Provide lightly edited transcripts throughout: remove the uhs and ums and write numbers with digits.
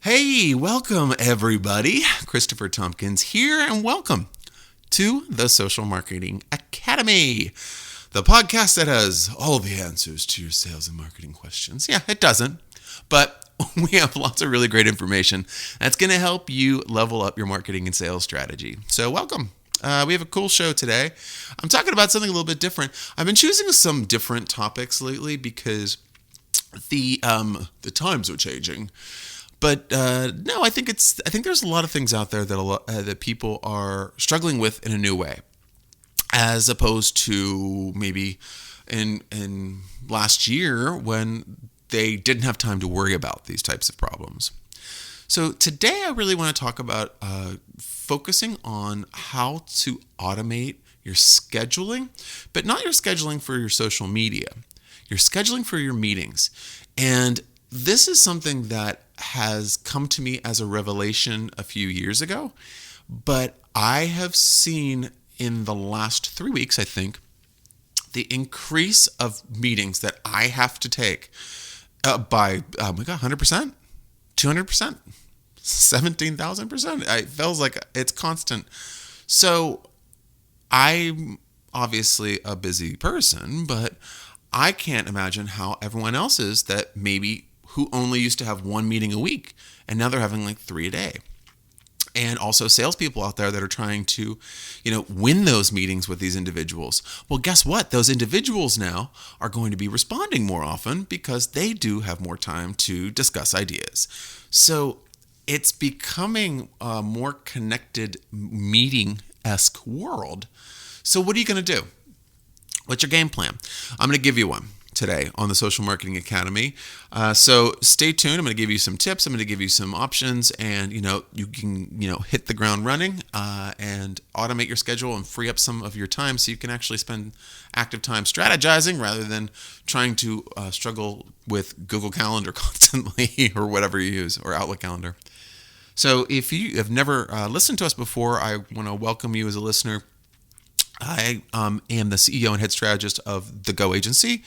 Hey, welcome everybody. Christopher Tompkins here, and welcome to the Social Marketing Academy, the podcast that has all the answers to your sales and marketing questions. Yeah, it doesn't, but we have lots of really great information that's going to help you level up your marketing and sales strategy. So welcome. We have a cool show today. I'm talking about something a little bit different. I've been choosing some different topics lately because the times are changing. But no, I think there's a lot of things out there that people are struggling with in a new way, as opposed to maybe in last year when they didn't have time to worry about these types of problems. So today I really want to talk about focusing on how to automate your scheduling, but not your scheduling for your social media, your scheduling for your meetings. And this is something that has come to me as a revelation a few years ago, but I have seen in the last 3 weeks, I think, the increase of meetings that I have to take by, 100%, 200%, 17,000%. It feels like it's constant. So I'm obviously a busy person, but I can't imagine how everyone else is that maybe who only used to have one meeting a week, and now they're having like 3 a day. And also salespeople out there that are trying to, win those meetings with these individuals. Well, guess what? Those individuals now are going to be responding more often because they do have more time to discuss ideas. So it's becoming a more connected meeting-esque world. So what are you going to do? What's your game plan? I'm going to give you one today on the Social Marketing Academy. So stay tuned. I'm going to give you some tips. I'm going to give you some options, and you can hit the ground running and automate your schedule and free up some of your time so you can actually spend active time strategizing rather than trying to struggle with Google Calendar constantly or whatever you use, or Outlook Calendar. So if you have never listened to us before, I want to welcome you as a listener. I am the CEO and head strategist of The Go Agency,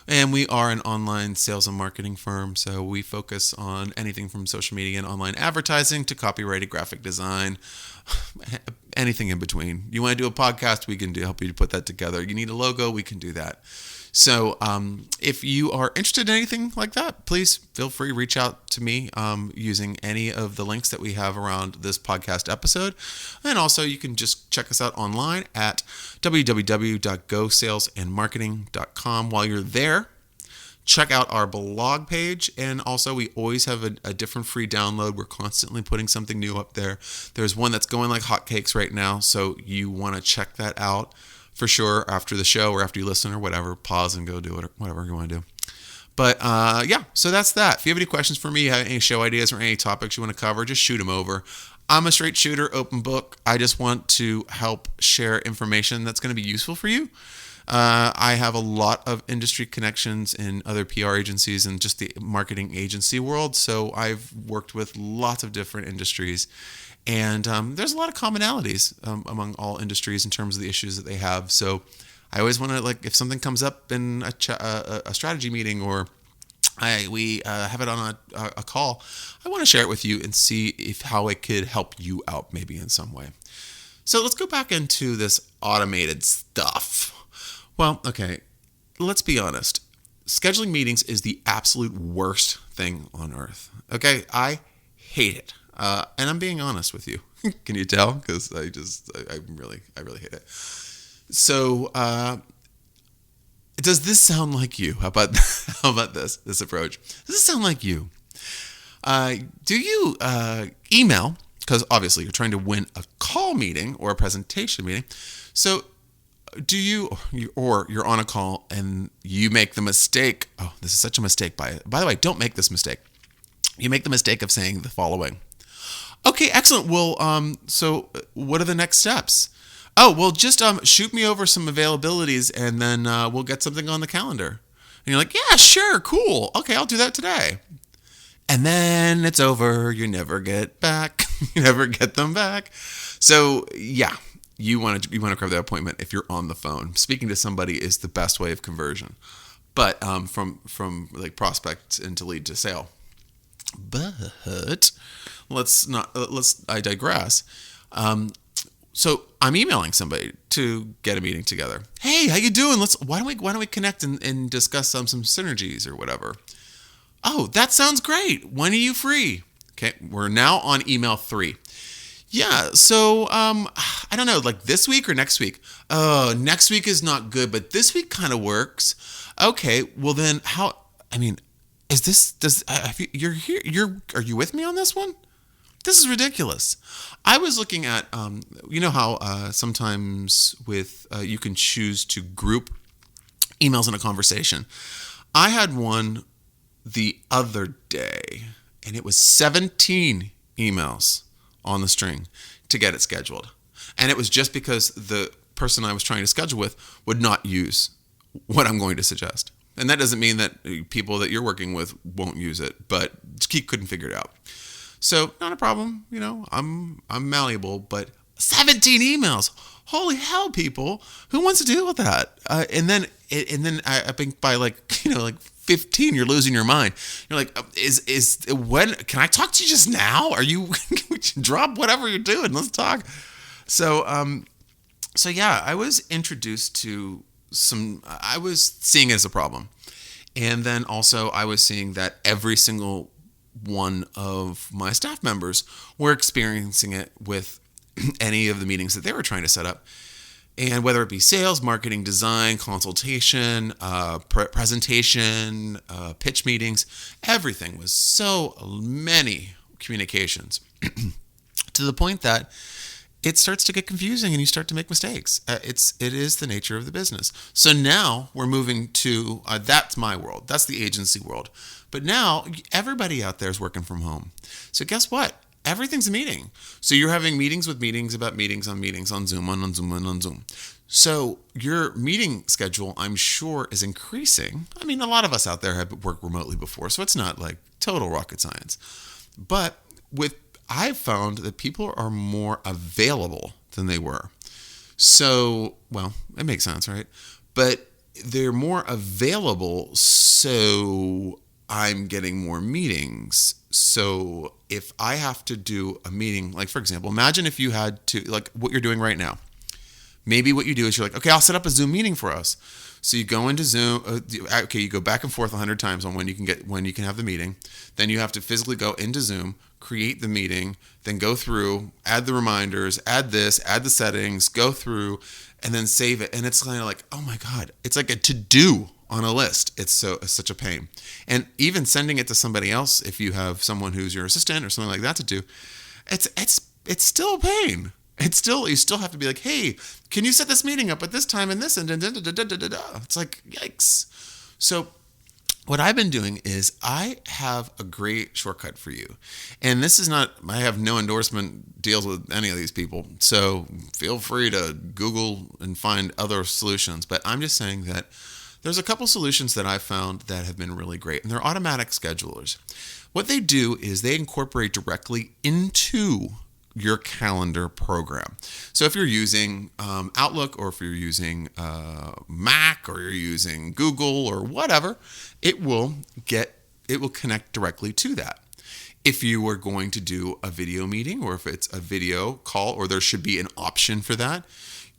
and we are an online sales and marketing firm. So we focus on anything from social media and online advertising to copyrighted graphic design, anything in between. You want to do a podcast, we can help you put that together. You need a logo, we can do that. So if you are interested in anything like that, please feel free to reach out to me using any of the links that we have around this podcast episode. And also you can just check us out online at www.gosalesandmarketing.com. While you're there, check out our blog page. And also we always have a different free download. We're constantly putting something new up there. There's one that's going like hotcakes right now, so you want to check that out. For sure, after the show or after you listen or whatever, pause and go do it or whatever you want to do. But so that's that. If you have any questions for me, any show ideas or any topics you want to cover, just shoot them over. I'm a straight shooter, open book. I just want to help share information that's going to be useful for you. I have a lot of industry connections in other PR agencies and just the marketing agency world. So I've worked with lots of different industries. And there's a lot of commonalities among all industries in terms of the issues that they have. So I always want to, if something comes up in a strategy meeting or we have it on a call, I want to share it with you and see how it could help you out maybe in some way. So let's go back into this automated stuff. Well, okay, let's be honest. Scheduling meetings is the absolute worst thing on earth. Okay, I hate it. And I'm being honest with you. Can you tell? Because I really hate it. So, does this sound like you? How about this approach? Does this sound like you? Do you email? Because obviously you're trying to win a call meeting or a presentation meeting. So, do you, or you're on a call and you make the mistake? Oh, this is such a mistake. By the way, don't make this mistake. You make the mistake of saying the following. Okay, excellent. Well, so what are the next steps? Oh, well, just shoot me over some availabilities and then we'll get something on the calendar. And you're like, yeah, sure, cool. Okay, I'll do that today. And then it's over. You never get back. You never get them back. So, yeah, you want to grab that appointment if you're on the phone. Speaking to somebody is the best way of conversion. But from like prospect into lead to sale. But I digress. So I'm emailing somebody to get a meeting together. Hey, how you doing? Why don't we connect and discuss some synergies or whatever? Oh, that sounds great. When are you free? Okay, we're now on email 3. Yeah, so I don't know, like this week or next week? Oh, next week is not good, but this week kind of works. Okay, well then how? I mean, is this you're here? Are you with me on this one? This is ridiculous. I was looking at, you know how sometimes with you can choose to group emails in a conversation. I had one the other day, and it was 17 emails on the string to get it scheduled. And it was just because the person I was trying to schedule with would not use what I'm going to suggest. And that doesn't mean that people that you're working with won't use it, but he couldn't figure it out. So not a problem, I'm malleable, but 17 emails. Holy hell, people! Who wants to deal with that? And then I think by like 15, you're losing your mind. You're like, when can I talk to you just now? Are you drop whatever you're doing? Let's talk. So yeah, I was introduced to I was seeing it as a problem, and then also I was seeing that every single one of my staff members were experiencing it with any of the meetings that they were trying to set up. And whether it be sales, marketing, design, consultation, presentation, pitch meetings, everything was so many communications to the point that it starts to get confusing and you start to make mistakes. It is the nature of the business. So now we're moving to, that's my world. That's the agency world. But now everybody out there is working from home. So guess what? Everything's a meeting. So you're having meetings with meetings about meetings on Zoom, on Zoom. So your meeting schedule, I'm sure, is increasing. I mean, a lot of us out there have worked remotely before, so it's not like total rocket science. But I've found that people are more available than they were. So, well, it makes sense, right? But they're more available, so I'm getting more meetings. So if I have to do a meeting, like for example, imagine if you had to, like what you're doing right now. Maybe what you do is you're like, okay, I'll set up a Zoom meeting for us. So you go into Zoom, you go back and forth 100 times on when you can have the meeting. Then you have to physically go into Zoom, create the meeting, then go through, add the reminders, add this, add the settings, go through, and then save it. And it's kind of like, oh my God, it's like a to-do on a list. It's such a pain. And even sending it to somebody else, if you have someone who's your assistant or something like that to do, it's still a pain. You still have to be like, hey, can you set this meeting up at this time and this and da, da, da, da, da, da, da. It's like, yikes. So what I've been doing is I have a great shortcut for you. And this is not, I have no endorsement deals with any of these people. So feel free to Google and find other solutions. But I'm just saying that there's a couple solutions that I've found that have been really great, and they're automatic schedulers. What they do is they incorporate directly into your calendar program. So if you're using Outlook, or if you're using Mac, or you're using Google or whatever, it will connect directly to that. If you are going to do a video meeting, or if it's a video call, or there should be an option for that,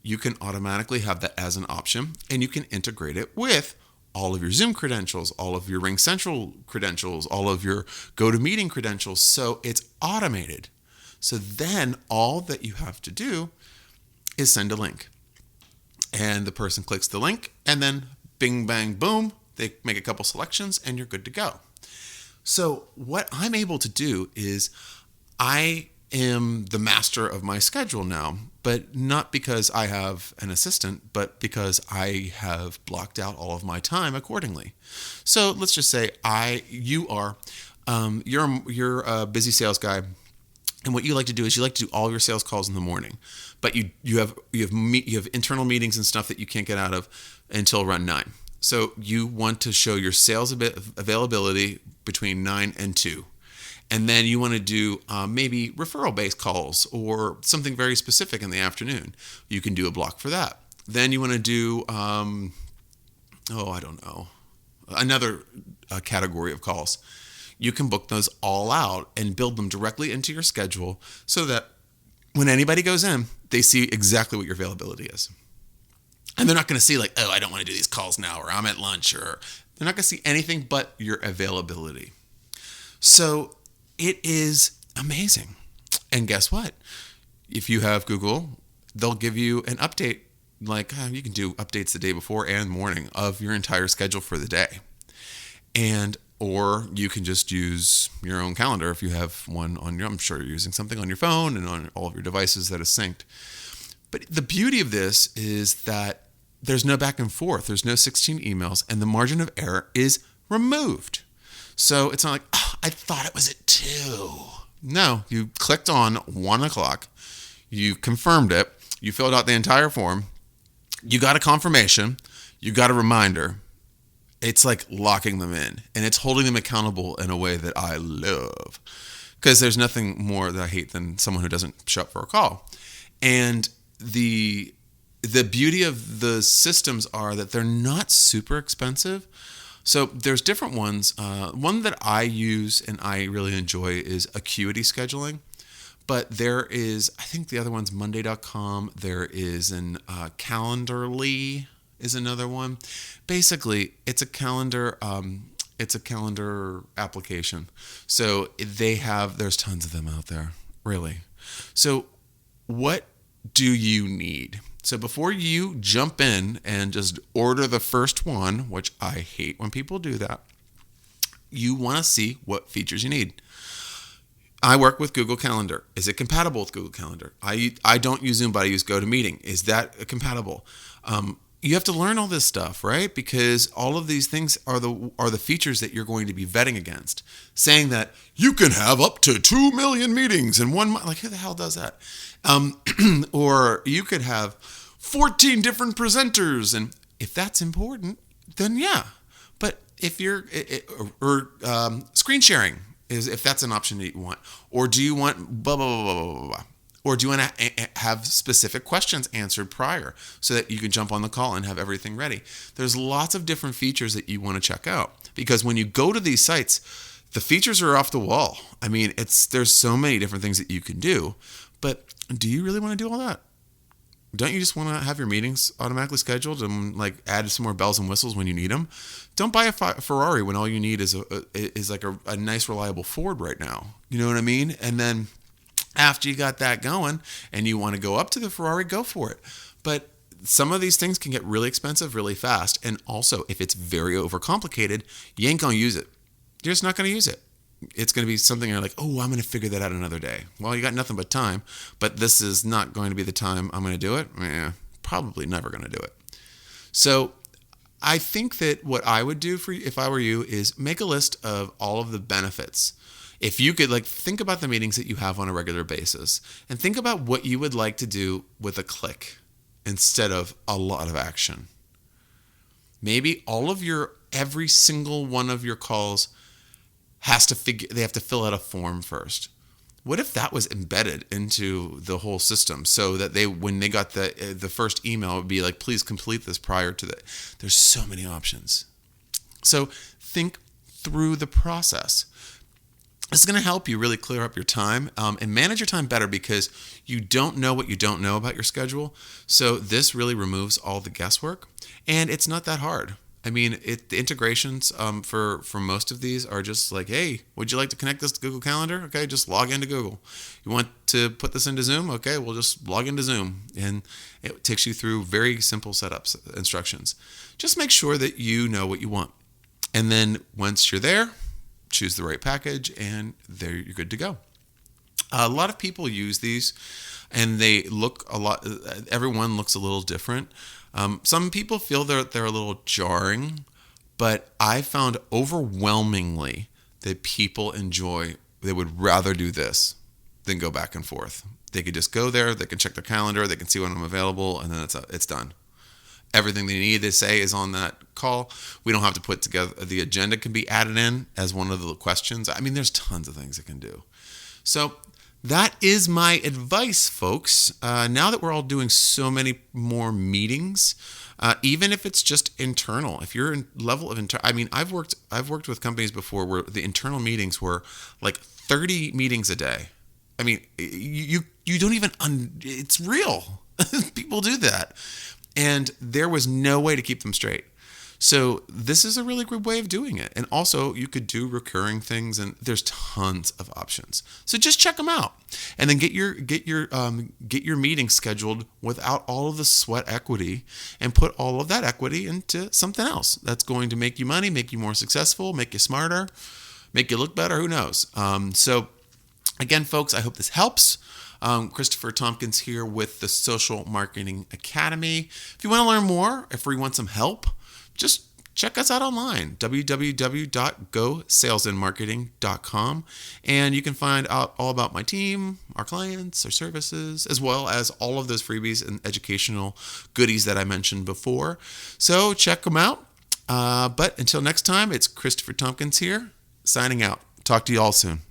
you can automatically have that as an option, and you can integrate it with all of your Zoom credentials, all of your RingCentral credentials, all of your GoToMeeting credentials. So it's automated. So then all that you have to do is send a link. And the person clicks the link, and then bing, bang, boom, they make a couple selections, and you're good to go. So what I'm able to do is I am the master of my schedule now, but not because I have an assistant, but because I have blocked out all of my time accordingly. So let's just say you're a busy sales guy, and what you like to do is you like to do all your sales calls in the morning, but you have internal meetings and stuff that you can't get out of until around 9. So you want to show your sales availability between 9 and 2. And then you want to do maybe referral-based calls or something very specific in the afternoon. You can do a block for that. Then you want to do, another category of calls. you can book those all out and build them directly into your schedule so that when anybody goes in, they see exactly what your availability is. And they're not going to see like, oh, I don't want to do these calls now, or I'm at lunch, or they're not going to see anything but your availability. So it is amazing. And guess what? If you have Google, they'll give you an update. Like you can do updates the day before and morning of your entire schedule for the day. Or you can just use your own calendar if you have one on your, I'm sure you're using something on your phone and on all of your devices that is synced. But the beauty of this is that there's no back and forth. There's no 16 emails, and the margin of error is removed. So it's not like, oh, I thought it was at 2. No, you clicked on 1 o'clock. You confirmed it. You filled out the entire form. You got a confirmation. You got a reminder. It's like locking them in, and it's holding them accountable in a way that I love, because there's nothing more that I hate than someone who doesn't show up for a call. And the beauty of the systems are that they're not super expensive. So there's different ones. One that I use and I really enjoy is Acuity Scheduling. But there is, I think the other one's Monday.com. There is an Calendarly is another one. Basically, it's a calendar application. So there's tons of them out there, really. So what do you need? So before you jump in and just order the first one, which I hate when people do that, you want to see what features you need. I work with Google Calendar. Is it compatible with Google Calendar? I don't use Zoom, but I use GoToMeeting. Is that compatible? You have to learn all this stuff, right? Because all of these things are the features that you're going to be vetting against. Saying that you can have up to 2 million meetings in 1 month. Like, who the hell does that? Or you could have 14 different presenters. And if that's important, then yeah. But if you're, screen sharing is if that's an option that you want. Or do you want blah, blah, blah, blah, blah, blah. Or do you want to have specific questions answered prior so that you can jump on the call and have everything ready? There's lots of different features that you want to check out, because when you go to these sites, the features are off the wall. I mean, there's so many different things that you can do, but do you really want to do all that? Don't you just want to have your meetings automatically scheduled and like add some more bells and whistles when you need them? Don't buy a Ferrari when all you need is like a nice, reliable Ford right now. You know what I mean? And then after you got that going and you want to go up to the Ferrari, go for it. But some of these things can get really expensive really fast. And also, if it's very overcomplicated, you ain't going to use it. You're just not going to use it. It's going to be something you're like, oh, I'm going to figure that out another day. Well, you got nothing but time, but this is not going to be the time I'm going to do it. Probably never going to do it. So I think that what I would do for you, if I were you, is make a list of all of the benefits. If you could think about the meetings that you have on a regular basis and think about what you would like to do with a click instead of a lot of action. Maybe every single one of your calls they have to fill out a form first. What if that was embedded into the whole system so that when they got the first email, it would be like, please complete this prior to that. There's so many options. So think through the process. This is going to help you really clear up your time and manage your time better, because you don't know what you don't know about your schedule. So this really removes all the guesswork, and it's not that hard. I mean, the integrations for most of these are just like, hey, would you like to connect this to Google Calendar? Okay, just log into Google. You want to put this into Zoom? Okay, we'll just log into Zoom. And it takes you through very simple setups, instructions. Just make sure that you know what you want. And then once you're there, choose the right package, and there you're good to go. A lot of people use these, and they look a lot. Everyone looks a little different. Some people feel they're a little jarring, but I found overwhelmingly that people they would rather do this than go back and forth. They could just go there, they can check their calendar, they can see when I'm available, and then it's done. Everything they need to say is on that call. We don't have to put together, the agenda can be added in as one of the questions. I mean, there's tons of things it can do. So that is my advice, folks. Now that we're all doing so many more meetings, Even if it's just internal. If you're in level of I mean, I've worked with companies before where the internal meetings were like 30 meetings a day. I mean, you don't even it's real. People do that. And there was no way to keep them straight. So this is a really good way of doing it. And also you could do recurring things, and there's tons of options. So just check them out, and then get your meeting scheduled without all of the sweat equity, and put all of that equity into something else that's going to make you money, make you more successful, make you smarter, make you look better. Who knows? So again, folks, I hope this helps. Christopher Tompkins here with the Social Marketing Academy. If you want to learn more, if you want some help, just check us out online, www.gosalesandmarketing.com, and you can find out all about my team, our clients, our services, as well as all of those freebies and educational goodies that I mentioned before. So check them out. But until next time, it's Christopher Tompkins here, signing out. Talk to you all soon.